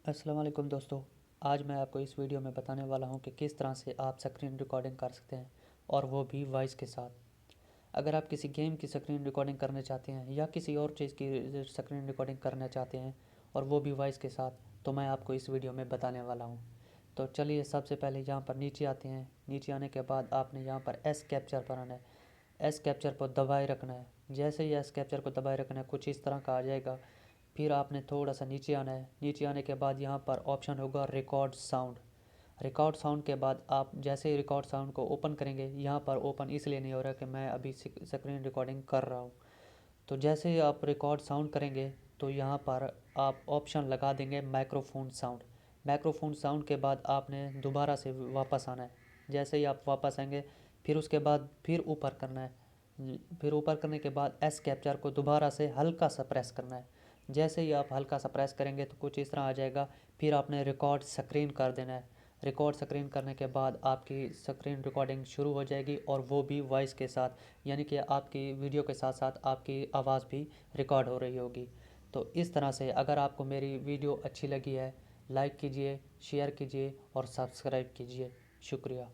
अस्सलाम वालेकुम दोस्तों। आज मैं आपको इस वीडियो में बताने वाला हूं कि किस तरह से आप स्क्रीन रिकॉर्डिंग कर सकते हैं और वो भी वॉइस के साथ। अगर आप किसी गेम की स्क्रीन रिकॉर्डिंग करना चाहते हैं या किसी और चीज़ की स्क्रीन रिकॉर्डिंग करना चाहते हैं और वो भी वॉइस के साथ, तो मैं आपको इस वीडियो में बताने वाला हूं। तो चलिए सबसे पहले यहाँ पर नीचे आते हैं। नीचे आने के बाद आपने यहाँ पर एस कैप्चर पर आना है। एस कैप्चर पर दबाए रखना है। जैसे ही एस कैप्चर को दबाए रखना है, कुछ इस तरह का आ जाएगा। फिर आपने थोड़ा सा नीचे आना है। नीचे आने के बाद यहाँ पर ऑप्शन होगा रिकॉर्ड साउंड। रिकॉर्ड साउंड के बाद आप जैसे ही रिकॉर्ड साउंड को ओपन करेंगे, यहाँ पर ओपन इसलिए नहीं हो रहा कि मैं अभी स्क्रीन रिकॉर्डिंग कर रहा हूँ। तो जैसे ही आप रिकॉर्ड साउंड करेंगे तो यहाँ पर आप ऑप्शन लगा देंगे माइक्रोफोन साउंड। माइक्रोफोन साउंड के बाद आपने दोबारा से वापस आना है। जैसे ही आप वापस आएंगे, फिर उसके बाद फिर ऊपर करना है। फिर ऊपर करने के बाद एस कैप्चर को दोबारा से हल्का सा प्रेस करना है। जैसे ही आप हल्का सा प्रेस करेंगे तो कुछ इस तरह आ जाएगा। फिर आपने रिकॉर्ड स्क्रीन कर देना है। रिकॉर्ड स्क्रीन करने के बाद आपकी स्क्रीन रिकॉर्डिंग शुरू हो जाएगी और वो भी वॉइस के साथ, यानी कि आपकी वीडियो के साथ साथ आपकी आवाज़ भी रिकॉर्ड हो रही होगी। तो इस तरह से अगर आपको मेरी वीडियो अच्छी लगी है, लाइक कीजिए, शेयर कीजिए और सब्सक्राइब कीजिए। शुक्रिया।